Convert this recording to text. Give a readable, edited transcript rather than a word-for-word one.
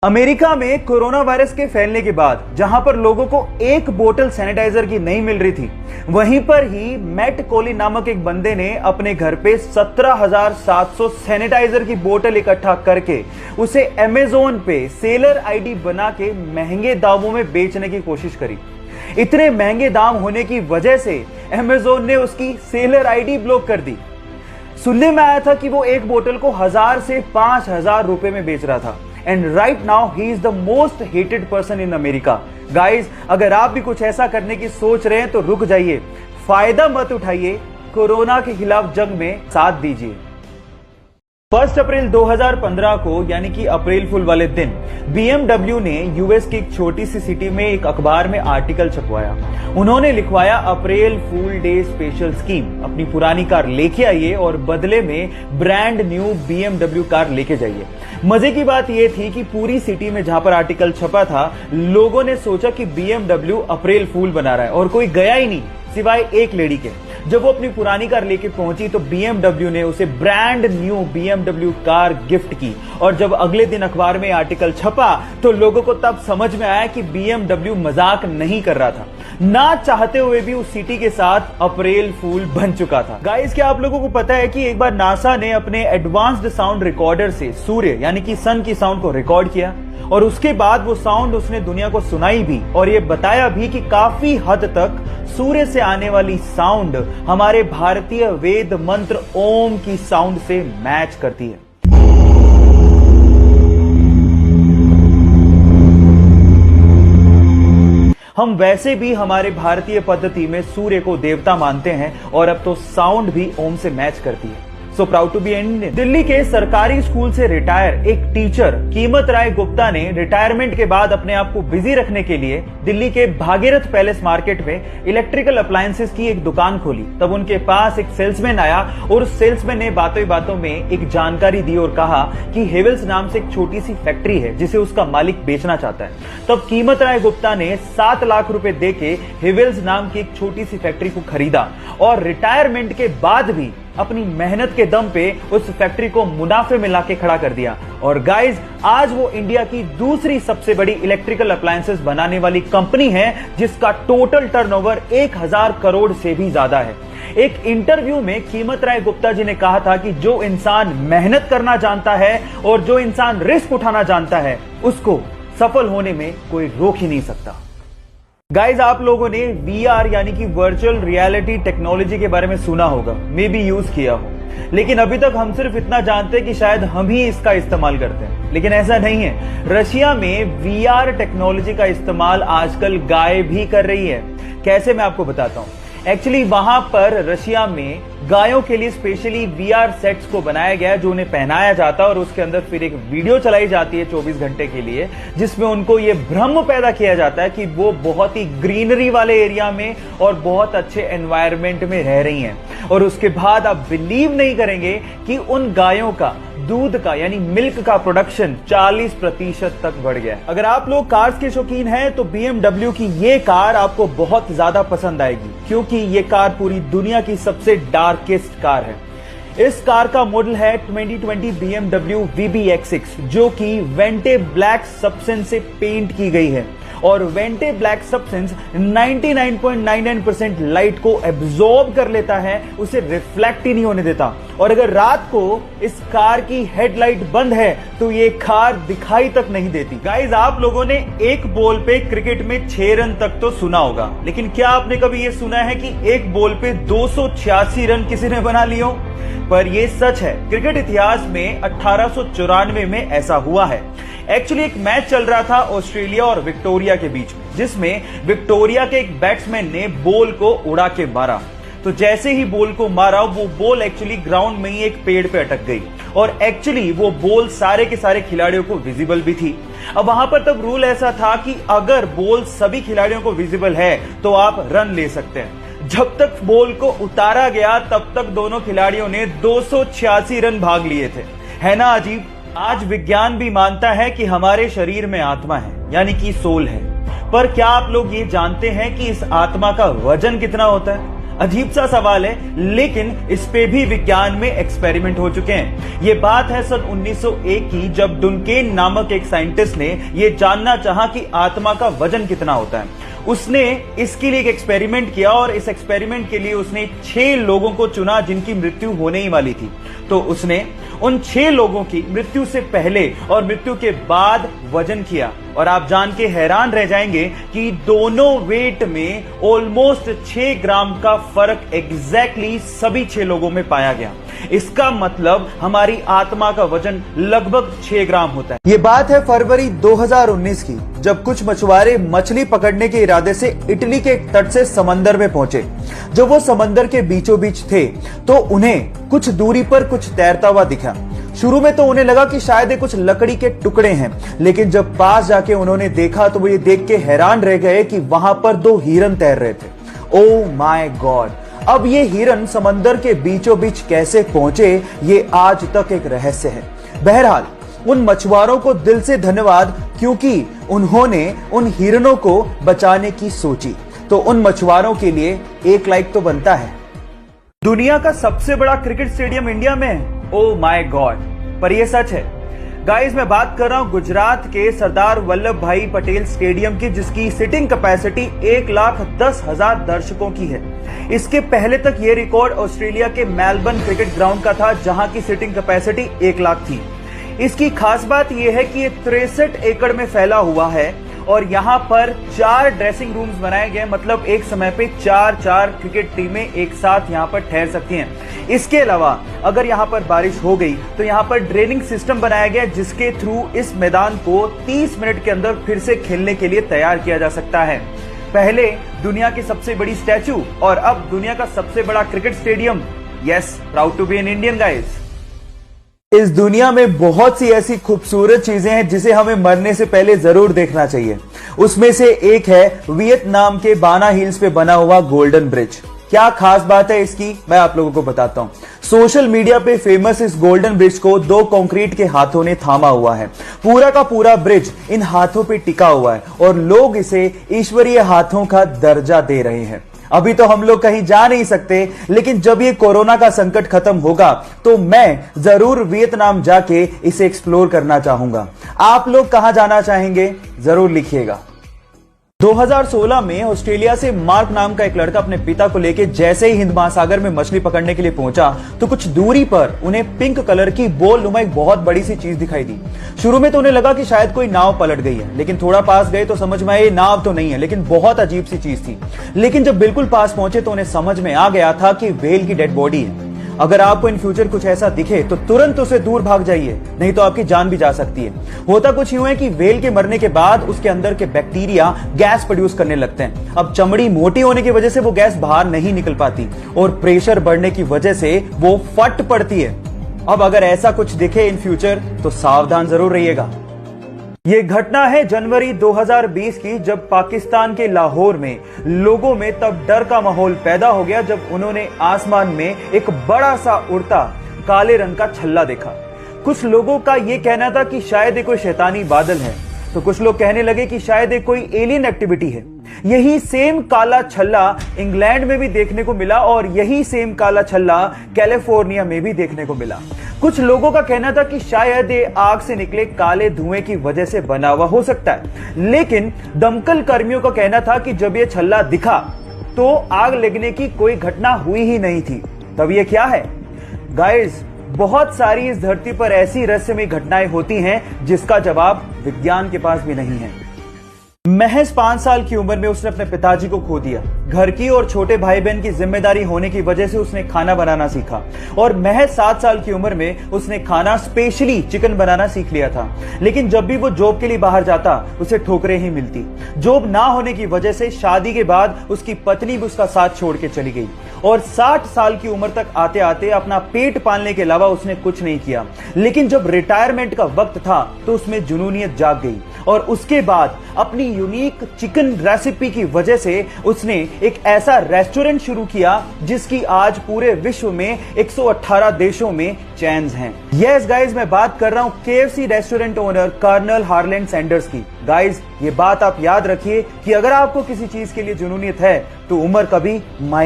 America में corona virus के फैलने के बाद जहां पर लोगों को एक बोतल सैनिटाइजर की नहीं मिल रही थी, वहीं पर ही मैट कोली नामक एक बंदे ने अपने घर पे 17,700 सैनिटाइजर की बोतल इकट्ठा करके उसे अमेज़न पे सेलर आईडी बना के महंगे दामों में बेचने की कोशिश करी। इतने महंगे दाम होने की वजह से अमेज़न ने उसकी सेलर आईडी ब्लॉक कर दी। सुनने में आया था कि वो एक बोतल को 1000 से 5000 रुपए में बेच रहा था। And right now he is the most hated person in America. Guys, अगर आप भी कुछ ऐसा करने की सोच रहे हैं तो रुक जाइए, फायदा मत उठाइए, कोरोना के खिलाफ जंग में साथ दीजिए। 1 अप्रैल 2015 को यानी कि अप्रैल फुल वाले दिन BMW ने यूएस की एक छोटी सी सिटी में एक अखबार में आर्टिकल छपवाया। उन्होंने लिखवाया, अप्रैल फूल डे स्पेशल स्कीम, अपनी पुरानी कार लेके आइए और बदले में ब्रांड न्यू BMW कार लेके जाइए। मजे की बात यह थी कि पूरी सिटी में जहां पर आर्टिकल छपा था, लोगों ने सोचा कि BMW अप्रैल फूल बना रहा है और कोई गया ही नहीं सिवाय एक लेडी के। जब वो अपनी पुरानी कार लेके पहुंची तो BMW ने उसे brand new BMW car gift की। और जब अगले दिन अखबार में आर्टिकल छपा तो लोगों को तब समझ में आया कि BMW मजाक नहीं कर रहा था, ना चाहते हुए भी उस सिटी के साथ अप्रैल फूल बन चुका था। गाइस, क्या आप लोगों को पता है कि एक बार नासा ने अपने एडवांस्ड साउंड रिकॉर्डर से सूर्य यानी कि सन की साउंड को रिकॉर्ड किया और उसके बाद वो साउंड उसने दुनिया को सुनाई भी और ये बताया भी कि काफी हद तक सूर्य से आने वाली साउंड हमारे भारतीय वेद मंत्र ओम की साउंड से मैच करती है। हम वैसे भी हमारे भारतीय पद्धति में सूर्य को देवता मानते हैं और अब तो साउंड भी ओम से मैच करती है। So proud to be Indian. Delhi के सरकारी स्कूल से रिटायर एक टीचर कीमत राय गुप्ता ने रिटायरमेंट के बाद अपने आप को बिजी रखने के लिए दिल्ली के भागीरथ पैलेस मार्केट में इलेक्ट्रिकल अप्लायंसेस की एक दुकान खोली। तब उनके पास एक सेल्समैन आया और उस सेल्समैन ने बातों ही बातों में एक जानकारी दी और कहा कि हेवेल्स नाम से एक छोटी सी फैक्ट्री है जिसे उसका मालिक बेचना चाहता है। तब कीमत राय गुप्ता ने 7 लाख रुपए देके हेवेल्स नाम की एक छोटी सी फैक्ट्री को खरीदा और रिटायरमेंट के बाद भी अपनी मेहनत के दम पे उस फैक्ट्री को मुनाफे में लाके खड़ा कर दिया। और गाइज, आज वो इंडिया की दूसरी सबसे बड़ी इलेक्ट्रिकल अप्लायंसेस बनाने वाली कंपनी है जिसका टोटल टर्नओवर 1000 करोड़ से भी ज्यादा है। एक इंटरव्यू में कीमत राय गुप्ता जी ने कहा था कि जो इंसान मेहनत करना जानता है और जो इंसान रिस्क उठाना जानता है, उसको सफल होने में कोई रोक ही नहीं सकता। गाइज, आप लोगों ने VR यानी कि वर्चुअल रियलिटी टेक्नोलॉजी के बारे में सुना होगा, मे बी यूज किया हो, लेकिन अभी तक हम सिर्फ इतना जानते हैं कि शायद हम ही इसका इस्तेमाल करते हैं, लेकिन ऐसा नहीं है। रशिया में VR टेक्नोलॉजी का इस्तेमाल आजकल गाय भी कर रही है। कैसे, मैं आपको बताता हूं। एक्चुअली वहां पर रशिया में गायों के लिए स्पेशली VR सेट्स को बनाया गया है जो उन्हें पहनाया जाता है और उसके अंदर फिर एक वीडियो चलाई जाती है 24 घंटे के लिए, जिसमें उनको ये भ्रम पैदा किया जाता है कि वो बहुत ही ग्रीनरी वाले एरिया में और बहुत अच्छे एनवायरनमेंट में रह रही हैं। और उसके बाद आप बिलीव नहीं करेंगे कि उन गायों का दूध का यानी मिल्क का प्रोडक्शन 40% तक बढ़ गया है। अगर आप लोग कार्स के शौकीन हैं तो BMW की ये कार आपको बहुत ज्यादा पसंद आएगी, क्योंकि ये कार पूरी दुनिया की सबसे डार्केस्ट कार है। इस कार का मॉडल है 2020 BMW VBX6 जो कि वेंटे ब्लैक सब्सटेंस से पेंट की गई है और वेंटे ब्लैक सब्सटेंस 99.99% लाइट को एब्जॉर्ब कर लेता है, उसे रिफ्लेक्ट ही नहीं होने देता। और अगर रात को इस कार की हेडलाइट बंद है तो ये कार दिखाई तक नहीं देती। गाइज, आप लोगों ने एक बॉल पे क्रिकेट में 6 रन तक तो सुना होगा, लेकिन क्या आपने कभी ये सुना है कि एक बॉल पे 286 रन किसी ने बना लिए हो? पर ये सच है। क्रिकेट इतिहास में 1894 में ऐसा हुआ है। एक्चुअली एक मैच चल रहा था ऑस्ट्रेलिया और विक्टोरिया के बीच में, जिसमें विक्टोरिया के एक बैट्समैन ने बॉल को उड़ा के मारा। तो जैसे ही बॉल को मारा, वो बॉल एक्चुअली ग्राउंड में ही एक पेड़ पे अटक गई और एक्चुअली वो बॉल सारे के सारे खिलाड़ियों को विजिबल भी थी। अब वहां पर तब रूल ऐसा था कि अगर बॉल सभी खिलाड़ियों को विजिबल है तो आप रन ले सकते हैं। जब तक बॉल को उतारा गया तब तक दोनों खिलाड़ियों ने 286 रन भाग लिए थे। है ना अजीब? आज विज्ञान भी मानता है कि हमारे शरीर में आत्मा है, यानी कि सोल है। पर क्या आप लोग ये जानते हैं कि इस आत्मा का वजन कितना होता है? अजीब सा सवाल है, लेकिन इस पे भी विज्ञान में एक्सपेरिमेंट हो चुके हैं। ये बात है सन 1901 की, जब डुनकेन नामक एक साइंटिस्ट ने यह जानना चाहा कि आत्मा का वजन कितना होता है। उसने इसके लिए एक एक्सपेरिमेंट किया और इस एक्सपेरिमेंट के लिए उसने 6 लोगों को चुना जिनकी मृत्यु होने ही वाली थी। तो उसने उन 6 लोगों की मृत्यु से पहले और मृत्यु के बाद वजन किया और आप जान के हैरान रह जाएंगे कि दोनों वेट में ऑलमोस्ट 6 ग्राम का फर्क एग्जैक्टली सभी 6 लोगों में पाया गया। इसका मतलब हमारी आत्मा का वजन लगभग 6 ग्राम होता है। ये बात है फरवरी 2019 की, जब कुछ मछुआरे मछली पकड़ने के इरादे से इटली के तट से समंदर में पहुंचे। जब वो समंदर के बीचों बीच थे तो उन्हें कुछ दूरी पर कुछ तैरता हुआ दिखा। शुरू में तो उन्हें लगा कि शायद ये कुछ लकड़ी के टुकड़े हैं, लेकिन जब पास जाके उन्होंने देखा तो वो ये देख के हैरान रह गए कि वहां पर 2 हिरन तैर रहे थे। Oh my God! अब ये हिरन समंदर के बीचों बीच कैसे पहुंचे, ये आज तक एक रहस्य है। बहरहाल उन मछुआरों को दिल से धन्यवाद, क्योंकि उन्होंने उन हिरनों को बचाने की सोची। तो उन मछुआरों के लिए एक लाइक तो बनता है। दुनिया का सबसे बड़ा क्रिकेट स्टेडियम इंडिया में है। Oh my God! पर यह सच है गाइस। मैं बात कर रहा हूं गुजरात के सरदार वल्लभ भाई पटेल स्टेडियम की, जिसकी सिटिंग कैपेसिटी 1,10,000 दर्शकों की है। इसके पहले तक यह रिकॉर्ड ऑस्ट्रेलिया के मेलबर्न क्रिकेट ग्राउंड का था, जहां की सिटिंग कैपेसिटी 1 लाख थी। इसकी खास बात यह है कि यह 63 एकड़ में फैला हुआ है और यहां पर 4 ड्रेसिंग रूम्स बनाए गए, मतलब एक समय पे 4 क्रिकेट टीमें एक साथ यहां पर ठहर सकती हैं। इसके अलावा अगर यहां पर बारिश हो गई तो यहां पर ड्रेनिंग सिस्टम बनाया गया, जिसके थ्रू इस मैदान को 30 मिनट के अंदर फिर से खेलने के लिए तैयार किया जा सकता है। पहले दुनिया की सबसे बड़ी स्टैचू और अब दुनिया का सबसे बड़ा cricket stadium. Yes, proud to be an Indian guys. इस दुनिया में बहुत सी ऐसी खूबसूरत चीजें हैं जिसे हमें मरने से पहले जरूर देखना चाहिए। उसमें से एक है वियतनाम के बाना हिल्स पे बना हुआ गोल्डन ब्रिज। क्या खास बात है इसकी, मैं आप लोगों को बताता हूं। सोशल मीडिया पे फेमस इस गोल्डन ब्रिज को 2 कंक्रीट के हाथों ने थामा हुआ है। पूरा का पूरा ब्रिज इन हाथों पे टिका हुआ है और लोग इसे ईश्वरीय हाथों का दर्जा दे रहे हैं। अभी तो हम लोग कहीं जा नहीं सकते, लेकिन जब ये कोरोना का संकट खत्म होगा तो मैं जरूर वियतनाम जाके इसे एक्सप्लोर करना चाहूंगा। आप लोग कहां जाना चाहेंगे, जरूर लिखिएगा। 2016 में ऑस्ट्रेलिया से मार्क नाम का एक लड़का अपने पिता को लेकर जैसे ही हिंद महासागर में मछली पकड़ने के लिए पहुंचा तो कुछ दूरी पर उन्हें पिंक कलर की बोल नुमा एक बहुत बड़ी सी चीज दिखाई दी। शुरू में तो उन्हें लगा कि शायद कोई नाव पलट गई है, लेकिन थोड़ा पास गए तो समझ में आया ये नाव तो नहीं है, लेकिन बहुत अजीब सी चीज थी। लेकिन जब बिल्कुल पास पहुंचे तो उन्हें समझ में आ गया था कि व्हेल की डेड बॉडी है। अगर आपको इन फ्यूचर कुछ ऐसा दिखे तो तुरंत उसे दूर भाग जाइए, नहीं तो आपकी जान भी जा सकती है। होता कुछ यूं है कि व्हेल के मरने के बाद उसके अंदर के बैक्टीरिया गैस प्रोड्यूस करने लगते हैं। अब चमड़ी मोटी होने की वजह से वो गैस बाहर नहीं निकल पाती और प्रेशर बढ़ने की वजह से वो फट पड़ती है। अब अगर ऐसा कुछ दिखे इन फ्यूचर तो सावधान जरूर रहिएगा। ये घटना है जनवरी 2020 की, जब पाकिस्तान के लाहौर में लोगों में तब डर का माहौल पैदा हो गया जब उन्होंने आसमान में एक बड़ा सा उड़ता काले रंग का छल्ला देखा। कुछ लोगों का यह कहना था कि शायद ये कोई शैतानी बादल है, तो कुछ लोग कहने लगे कि शायद ये कोई एलियन एक्टिविटी है। यही सेम काला छल्ला इंग्लैंड में भी देखने को मिला और यही सेम काला छल्ला कैलिफोर्निया में भी देखने को मिला। कुछ लोगों का कहना था कि शायद ये आग से निकले काले धुएं की वजह से बना हुआ हो सकता है, लेकिन दमकल कर्मियों का कहना था कि जब ये छल्ला दिखा तो आग लगने की कोई घटना हुई ही नहीं थी। तब ये क्या है गाइस? बहुत सारी इस धरती पर ऐसी रहस्यमय घटनाएं होती हैं जिसका जवाब विज्ञान के पास भी नहीं है। महज 5 साल की उम्र में उसने अपने पिताजी को खो दिया। घर की और छोटे भाई बहन की जिम्मेदारी होने की वजह से उसने खाना बनाना सीखा और महज 7 साल की उम्र में उसने खाना स्पेशली चिकन बनाना सीख लिया था। लेकिन जब भी वो जॉब के लिए बाहर जाता उसे ठोकरें ही मिलती। जॉब ना होने की वजह से शादी के बाद उसकी पत्नी भी उसका साथ छोड़ के चली गई और 60 साल की उम्र तक आते आते अपना पेट पालने के अलावा उसने कुछ नहीं किया। लेकिन जब रिटायरमेंट का वक्त था तो उसमें जुनूनियत जाग गई और उसके बाद अपनी यूनिक चिकन रेसिपी की वजह से उसने एक ऐसा रेस्टोरेंट शुरू किया जिसकी आज पूरे विश्व में 118 देशों में चेन्स हैं। यस गाइस, मैं बात कर रहा हूं KFC restaurant owner colonel Harland Sanders की। गाइस, ये बात आप याद रखिए कि अगर आपको किसी चीज के लिए जुनूनियत है तो उम्र कभी मायने